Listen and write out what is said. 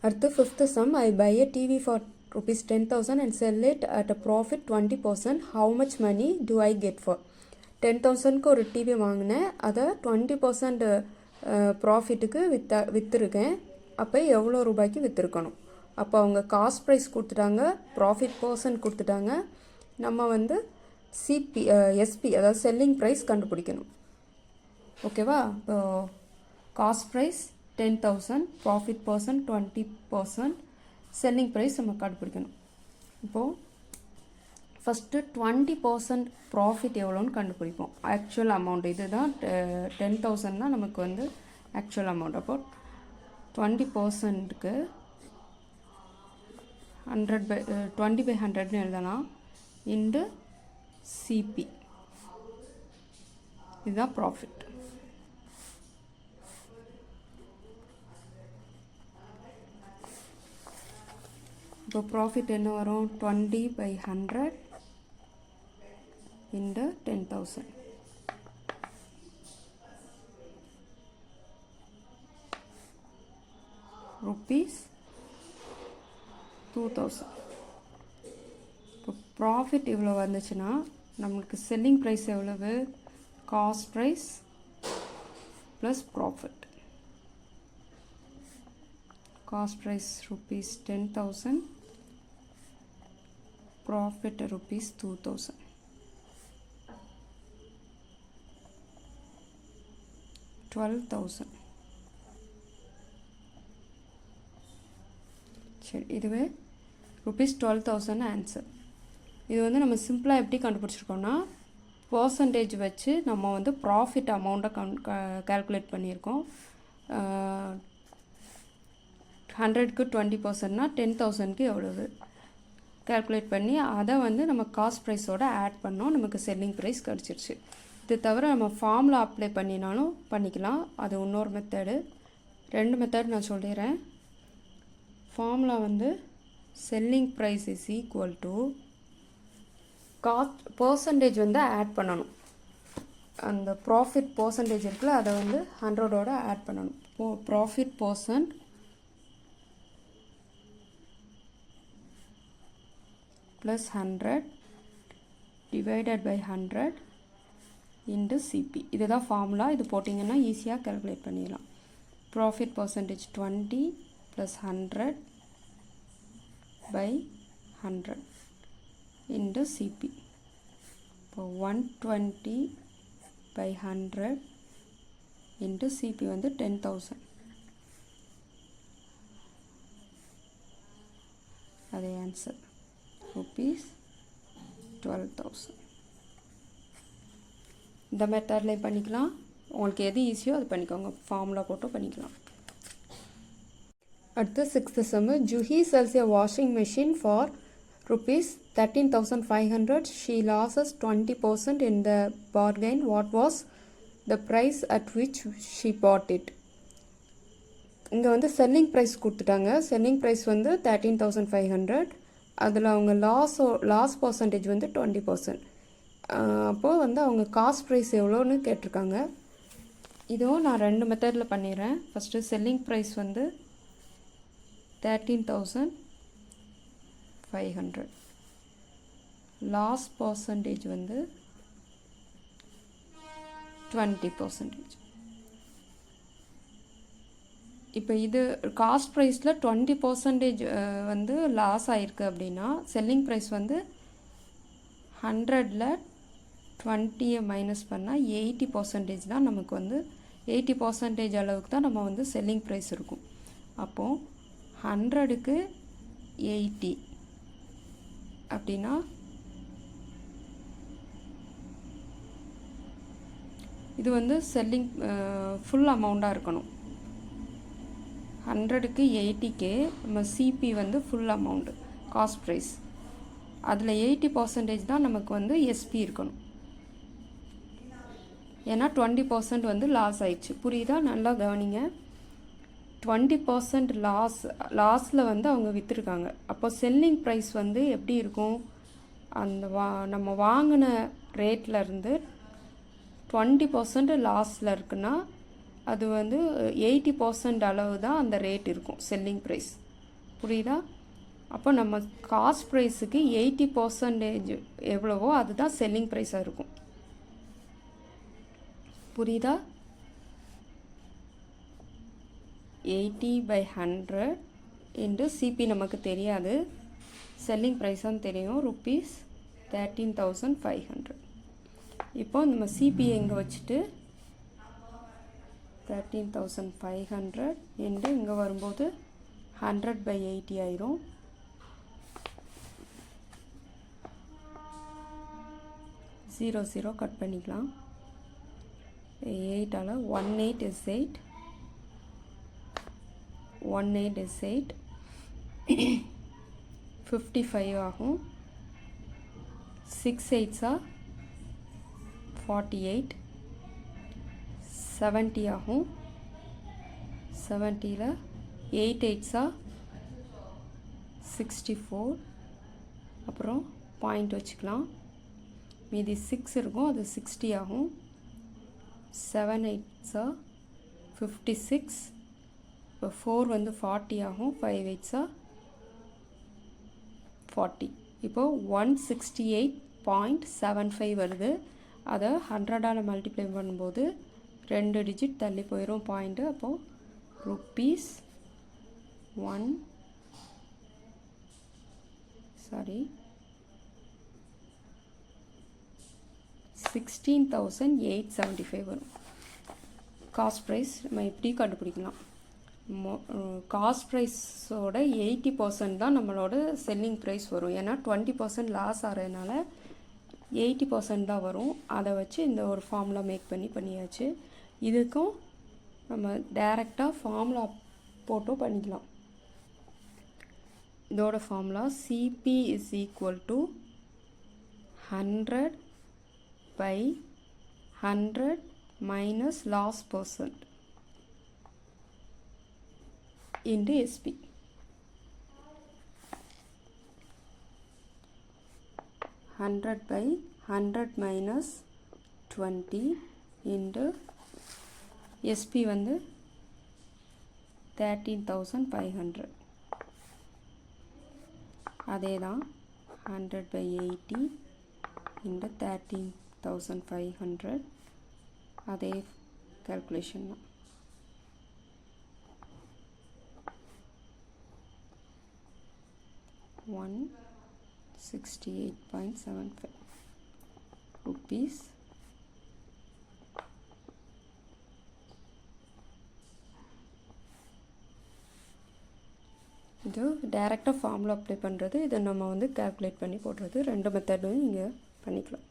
At the fifth sum, I buy a TV for rupees 10,000 and sell it at a profit 20%. How much money do I get for? 10,000க்கு ஒரு TV வாங்கினேன், அதை 20% ப்ராஃபிட்டுக்கு விற்றுருக்கேன். அப்போ எவ்வளோ ரூபாய்க்கு விற்றுருக்கணும்? அப்போ அவங்க காஸ்ட் ப்ரைஸ் கொடுத்துட்டாங்க, ப்ராஃபிட் பர்சன்ட் கொடுத்துட்டாங்க. நம்ம வந்து எஸ்பி அதாவது செல்லிங் ப்ரைஸ் கண்டுபிடிக்கணும். ஓகேவா? இப்போ cost price 10,000, profit percent 20%, selling price நம்ம கண்டுபிடிக்கணும். இப்போது ஃபஸ்ட்டு 20% ப்ராஃபிட் எவ்வளோன்னு கண்டுபிடிப்போம். ஆக்சுவல் அமௌண்ட் இது தான் 10,000 தான் நமக்கு வந்து ஆக்சுவல் அமௌண்ட். அப்போ 20%க்கு 20/100ன்னு எழுதலாம். இன்டு சிபி, இதுதான் ப்ராஃபிட். இப்போ ப்ராஃபிட் என்ன வரும்? 20/100 into 10,000. rupees 2,000. இப்போ ப்ராஃபிட் இவ்வளோ வந்துச்சுன்னா நம்மளுக்கு செல்லிங் ப்ரைஸ் எவ்வளவு? Cost price plus profit. Cost price rupees 10,000, profit rupees 2,000. 12,000. சரி, இதுவே ₹12,000 ஆன்சர். இது வந்து நம்ம சிம்பிளாக எப்படி கண்டுபிடிச்சிருக்கோம்னா, பர்சன்டேஜ் வச்சு நம்ம வந்து ப்ராஃபிட் அமௌண்ட்டை கால்குலேட் பண்ணியிருக்கோம். 100க்கு 20%னா 10,000க்கு எவ்வளவு கால்குலேட் பண்ணி அதை வந்து நம்ம காஸ்ட் ப்ரைஸோட ஆட் பண்ணோம், நமக்கு செல்லிங் ப்ரைஸ் கிடச்சிருச்சு. இது தவிர நம்ம ஃபார்முலா அப்ளை பண்ணினாலும் பண்ணிக்கலாம், அது இன்னொரு மெத்தடு. 2 மெத்தட் நான் சொல்லிடுறேன். ஃபார்முலா வந்து selling price is equal to cost percentage வந்து ஆட் பண்ணணும். அந்த ப்ராஃபிட் பர்சன்டேஜ் இருக்குல்ல, அதை வந்து 100ஓட ஆட் பண்ணணும். Profit percent plus 100 divided by 100 into CP. இதுதான் ஃபார்முலா. இது போட்டிங்கன்னா ஈஸியாக கால்குலேட் பண்ணிடலாம். Profit percentage 20 plus 100 by 100 into CP. இப்போ 120 by 100 into CP வந்து 10,000. அதே ஆன்சர் rupees 12,000. இந்த மெத்தட்லேயும் பண்ணிக்கலாம், உங்களுக்கு எது ஈஸியோ அது பண்ணிக்கோங்க, ஃபார்முலா போட்டு பண்ணிக்கலாம். அடுத்து 6th sum. Juhi sells a washing machine for rupees 13,500. She loses 20% in the bargain. What was the price at which she bought it? இங்கே வந்து செல்லிங் ப்ரைஸ் கொடுத்துட்டாங்க. செல்லிங் ப்ரைஸ் வந்து 13,500. அதில் அவங்க லாஸ் பர்சன்டேஜ் வந்து 20%. அப்போது வந்து அவங்க காஸ்ட் ப்ரைஸ் எவ்வளோன்னு கேட்டிருக்காங்க. இதுவும் நான் 2 மெத்தடில் பண்ணிடுறேன். ஃபஸ்ட்டு செல்லிங் ப்ரைஸ் வந்து 13,500. லாஸ் பர்சன்டேஜ் வந்து 20%. இப்போ இது காஸ்ட் ப்ரைஸில் 20% வந்து லாஸ் ஆகிருக்கு அப்படின்னா, செல்லிங் ப்ரைஸ் வந்து 100ல் 20 மைனஸ் பண்ணால் 80% தான் நமக்கு வந்து 80% அளவுக்கு தான் நம்ம வந்து செல்லிங் ப்ரைஸ் இருக்கும். அப்போது 100க்கு 80 அப்படின்னா இது வந்து செல்லிங் ஃபுல் அமௌண்ட்டாக இருக்கணும். 100க்கு 80K நம்ம சிபி வந்து ஃபுல் அமௌண்ட்டு காஸ்ட் ப்ரைஸ். அதில் 80% தான் நமக்கு வந்து எஸ்பி இருக்கணும். ஏன்னா 20% வந்து லாஸ் ஆயிடுச்சு. புரியுதா? நல்லா கவனிங்க. 20% லாஸில் வந்து அவங்க விற்றுருக்காங்க. அப்போ செல்லிங் ப்ரைஸ் வந்து எப்படி இருக்கும்? அந்த நம்ம வாங்கின ரேட்லேருந்து 20% லாஸில் இருக்குன்னா அது வந்து 80% அளவு தான் அந்த ரேட் இருக்கும் செல்லிங் ப்ரைஸ். புரியுதா? அப்போ நம்ம காஸ்ட் ப்ரைஸுக்கு 80% எவ்வளவோ அதுதான் செல்லிங் ப்ரைஸாக இருக்கும். புரியுதா? 80/100 இன்ட்டு சிபி நமக்கு தெரியாது, செல்லிங் ப்ரைஸும் தெரியும், ₹13,500. இப்போ நம்ம சிபி இங்கே வச்சுட்டு 13,500 என்று இங்கே வரும்போது 100/80 ஆயிரும். 0 கட் பண்ணிக்கலாம். 8ஆல் 18 is 8, 18 is 8, 55 ஆகும். 6 8s are 48, 70 ஆகும். 70ல் 8 8s are 64. அப்புறம் பாயிண்ட் வச்சுக்கலாம். மீதி 6 இருக்கும், அது 60 ஆகும். 7 8s are 56. இப்போ 4 வந்து 40 ஆகும். 5 8s are 40. இப்போ 168.75 வருது. அதை 100ஆல் மல்டிப்ளை பண்ணும்போது 2 டிஜிட் தள்ளி போயிடும் பாயிண்ட்டு. அப்போது $16,875 வரும். காஸ்ட் ப்ரைஸ் நம்ம எப்படி கண்டுபிடிக்கலாம்? காஸ்ட் ப்ரைஸோட 80% தான் நம்மளோட செல்லிங் ப்ரைஸ் வரும். ஏன்னா 20% லாஸ் ஆகிறதுனால 80% தான் வரும். அதை வச்சு இந்த ஒரு ஃபார்முலா மேக் பண்ணியாச்சு. இதுக்கும் நம்ம டைரெக்டாக ஃபார்முலா போட்டும் பண்ணிக்கலாம். இதோட formula CP is equal to 100/100 minus loss percent into SP. 100/100 minus 20 into SP வந்து 13,500. அதே தான் 100/80 into 13,500. அதே கால்குலேஷன் தான். ₹168.75 இது டைரெக்டாக ஃபார்முலா அப்ளை பண்ணுறது. இதை நம்ம வந்து கால்குலேட் பண்ணி போடுறது. 2 மெத்தடும் இங்கே பண்ணிக்கலாம்.